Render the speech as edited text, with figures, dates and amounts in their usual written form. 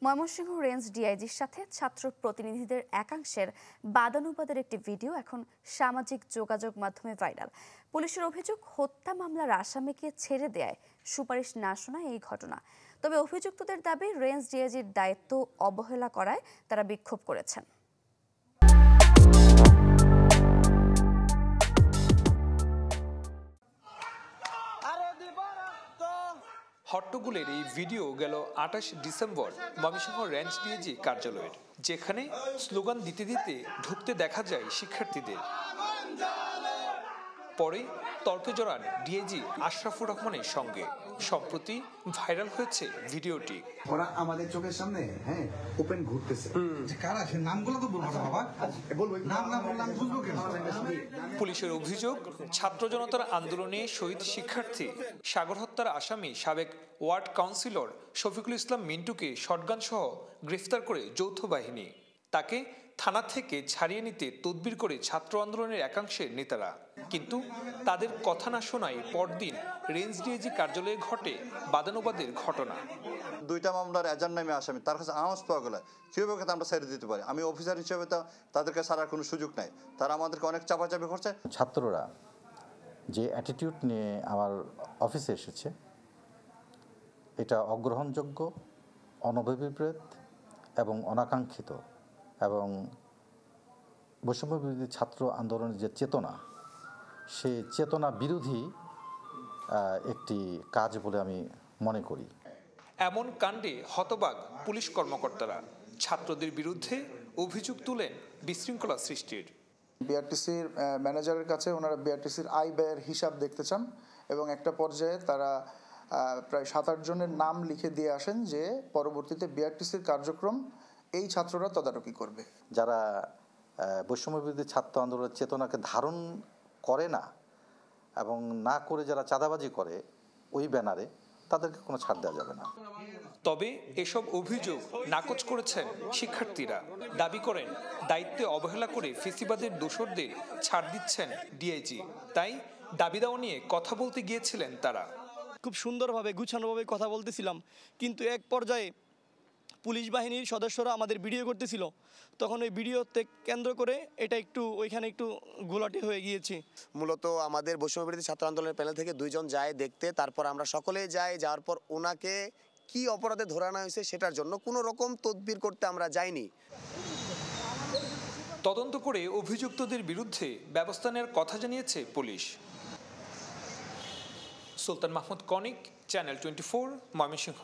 Mymensingh range ডিআইজির সাথে ছাত্র প্রতিনিধিদের একাংশের বাদানুবাদের একটি ভিডিও এখন সামাজিক যোগাযোগ মাধ্যমে ভাইরাল। পুলিশের অভিযোগ, হত্যা মামলার আসামিকে ছেড়ে দেয় সুপারিশ না শোনায় এই ঘটনা। তবে অভিযুক্তদের দাবি, রেঞ্জ ডিআইজির দায়িত্ব অবহেলা করায় তারা বিক্ষোভ করেছেন। হট্টগোলের এই ভিডিও গেল ২৮ ডিসেম্বর ময়মনসিংহ রেঞ্জ ডিআইজি কার্যালয়ের, যেখানে স্লোগান দিতে দিতে ঢুকতে দেখা যায় শিক্ষার্থীদের। পরে তর্কে জড়ান ডিআইজি আশরাফুর রহমানের সঙ্গে। সম্প্রতি ভাইরাল হয়েছে ভিডিওটি। ওরা আমাদের চোখের সামনে ওপেন ঘুরতেছে। কারা সে নামগুলো তো বলবো না বাবা, বলবো নাম না বললে আমি বুঝবো কেন? পুলিশের অভিযোগ, ছাত্র জনতার আন্দোলনে শহীদ শিক্ষার্থী সাগর হত্যার আসামি সাবেক ward councillor Shafiqul Islam মিন্টুকে shotgun সহ গ্রেফতার করে যৌথ বাহিনী। তাকে থানা থেকে ছাড়িয়ে নিতে তদবির করে ছাত্র আন্দোলনের একাংশের নেতারা। কিন্তু তাদের কথা না শোনায় পরদিন রেঞ্জ ডিআইজি কার্যালয়ে ঘটে বাদানুবাদের ঘটনা। দুইটা মামলার এজার নামে আসামি, তার কাছে আওয়াজ পাওয়া গেলে কীভাবে আমরা ছেড়ে দিতে পারি? আমি অফিসার হিসেবে তো তাদেরকে ছাড়ার কোনো সুযোগ নাই। তারা আমাদেরকে অনেক চাপাচাপি করছে। ছাত্ররা যে অ্যাটিটিউড নিয়ে আমার অফিসে এসেছে, এটা অগ্রহণযোগ্য, অনভিপ্রেত এবং অনাকাঙ্ক্ষিত, এবং বৈষম্য বিরোধী ছাত্র আন্দোলনের যে চেতনা, সেই চেতনা বিরোধী একটি কাজ বলে আমি মনে করি। এমন কাণ্ডে হতবাক পুলিশ কর্মকর্তারা। ছাত্রদের বিরুদ্ধে অভিযোগ তুলেন বিশৃঙ্খলা সৃষ্টির। বিআরটিসির ম্যানেজারের কাছে ওনারা বিআরটিসির আয় ব্যয়ের হিসাব দেখতে চান এবং একটা পর্যায়ে তারা প্রায় ৭-৮ জনের নাম লিখে দিয়ে আসেন যে পরবর্তীতে বিআরটিসির কার্যক্রম এই ছাত্ররা তদারকি করবে। যারা বৈষম্য বিরোধী ছাত্র আন্দোলনের চেতনাকে ধারণ করে না এবং না করে যারা চাঁদাবাজি করে ওই ব্যানারে, তাদেরকে কোনো ছাড় দেওয়া যাবে না। তবে এসব অভিযোগ নাকচ করেছেন শিক্ষার্থীরা। দাবি করেন, দায়িত্বে অবহেলা করে ফেসিবাদের দোসরদের ছাড় দিচ্ছেন ডিআইজি। তাই দাবি দাওয়া নিয়ে কথা বলতে গিয়েছিলেন তারা। খুব সুন্দরভাবে গুছানোভাবে কথা বলতেছিলাম, কিন্তু এক পর্যায়ে পুলিশ বাহিনীর সদস্যরা আমাদের ভিডিও করতেছিল। তখন ওই ভিডিওতে কেন্দ্র করে এটা ওইখানে একটু ঘোলাটে হয়ে গিয়েছে। মূলত আমাদের বৈষম্য বিরোধী ছাত্র আন্দোলনের প্যানেল থেকে 2 জন যায় দেখতে, তারপর আমরা সকলেই যাই। যাওয়ার পর ওনাকে কি অপরাধে ধরে আনা হয়েছে সেটার জন্য কোনো রকম তদবির করতে আমরা যাইনি। তদন্ত করে অভিযুক্তদের বিরুদ্ধে ব্যবস্থা নেওয়ার কথা জানিয়েছে পুলিশ। সুলতান মাহমুদ কনিক, চ্যানেল 24, ময়মনসিংহ।